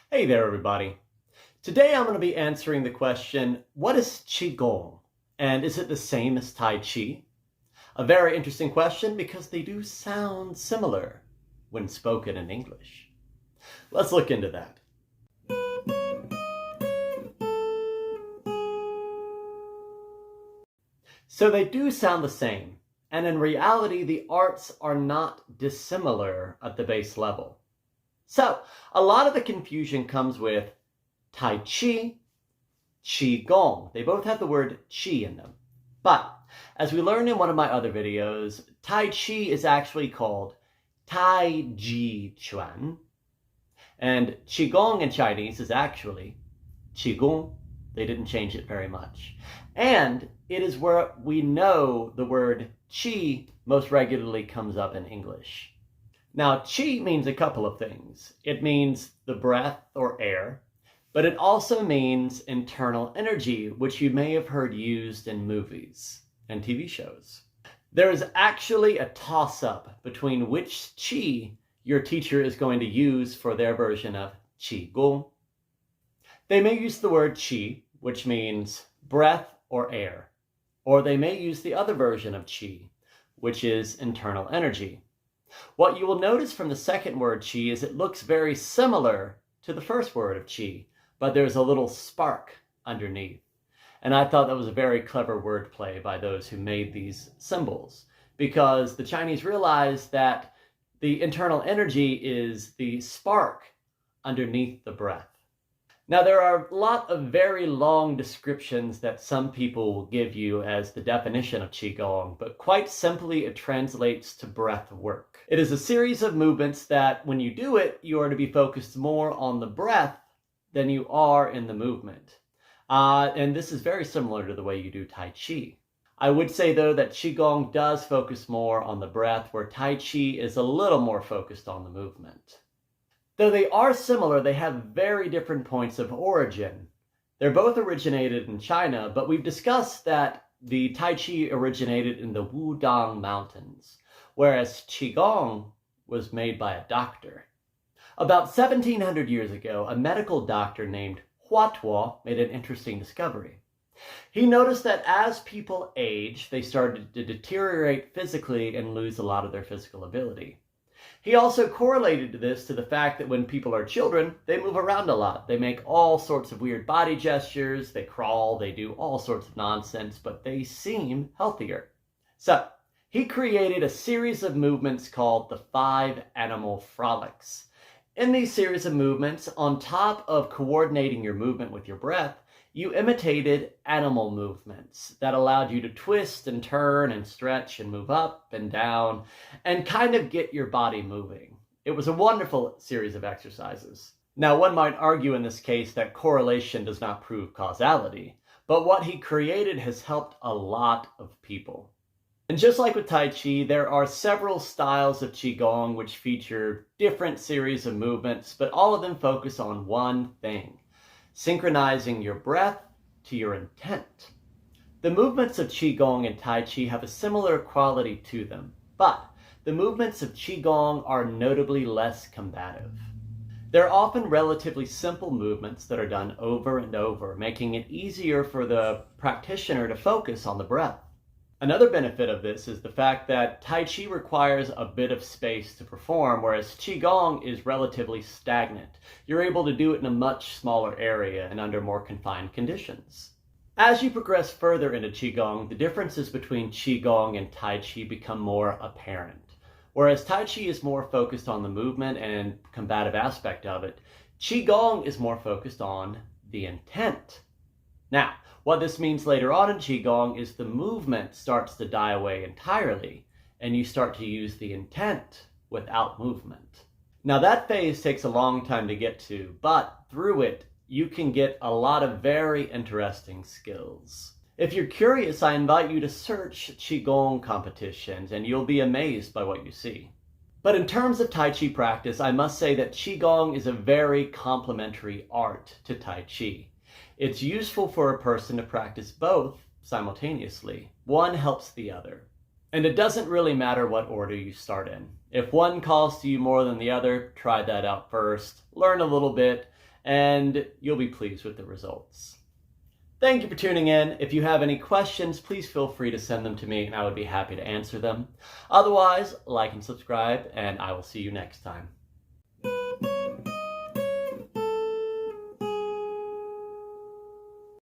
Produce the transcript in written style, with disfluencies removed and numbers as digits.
Hey there, everybody. Today I'm going to be answering the question, what is Qigong? And is it the same as Tai Chi? A very interesting question because they do sound similar when spoken in English. Let's look into that. So they do sound the same, and in reality, the arts are not dissimilar at the base level. So a lot of the confusion comes with Tai Chi, Qigong. They both have the word Qi in them. But as we learned in one of my other videos, Tai Chi is actually called Tai Chi Chuan. And Qigong in Chinese is actually Qigong. They didn't change it very much. And it is where we know the word Qi most regularly comes up in English. Now, Qi means a couple of things. It means the breath or air, but it also means internal energy, which you may have heard used in movies and TV shows. There is actually a toss-up between which Qi your teacher is going to use for their version of Qigong. They may use the word Qi, which means breath or air, or they may use the other version of Qi, which is internal energy. What you will notice from the second word Qi is it looks very similar to the first word of Qi, but there's a little spark underneath. And I thought that was a very clever wordplay by those who made these symbols, because the Chinese realized that the internal energy is the spark underneath the breath. Now, there are a lot of very long descriptions that some people will give you as the definition of Qigong, but quite simply it translates to breath work. It is a series of movements that when you do it, you are to be focused more on the breath than you are in the movement. And this is very similar to the way you do Tai Chi. I would say, though, that Qigong does focus more on the breath, where Tai Chi is a little more focused on the movement. Though they are similar, they have very different points of origin. They're both originated in China, but we've discussed that the Tai Chi originated in the Wudang Mountains, whereas Qigong was made by a doctor. About 1700 years ago, a medical doctor named Huatuo made an interesting discovery. He noticed that as people age, they started to deteriorate physically and lose a lot of their physical ability. He also correlated this to the fact that when people are children, they move around a lot. They make all sorts of weird body gestures, they crawl, they do all sorts of nonsense, but they seem healthier. So, he created a series of movements called the 5 Animal Frolics. In these series of movements, on top of coordinating your movement with your breath, you imitated animal movements that allowed you to twist and turn and stretch and move up and down and kind of get your body moving. It was a wonderful series of exercises. Now, one might argue in this case that correlation does not prove causality, but what he created has helped a lot of people. And just like with Tai Chi, there are several styles of Qigong which feature different series of movements, but all of them focus on one thing: synchronizing your breath to your intent. The movements of Qigong and Tai Chi have a similar quality to them, but the movements of Qigong are notably less combative. They're often relatively simple movements that are done over and over, making it easier for the practitioner to focus on the breath. Another benefit of this is the fact that Tai Chi requires a bit of space to perform, whereas Qigong is relatively stagnant. You're able to do it in a much smaller area and under more confined conditions. As you progress further into Qigong, the differences between Qigong and Tai Chi become more apparent. Whereas Tai Chi is more focused on the movement and combative aspect of it, Qigong is more focused on the intent. Now, what this means later on in Qigong is the movement starts to die away entirely, and you start to use the intent without movement. Now, that phase takes a long time to get to, but through it, you can get a lot of very interesting skills. If you're curious, I invite you to search Qigong competitions, and you'll be amazed by what you see. But in terms of Tai Chi practice, I must say that Qigong is a very complementary art to Tai Chi. It's useful for a person to practice both simultaneously. One helps the other. And it doesn't really matter what order you start in. If one calls to you more than the other, try that out first, learn a little bit, and you'll be pleased with the results. Thank you for tuning in. If you have any questions, please feel free to send them to me and I would be happy to answer them. Otherwise, like and subscribe, and I will see you next time.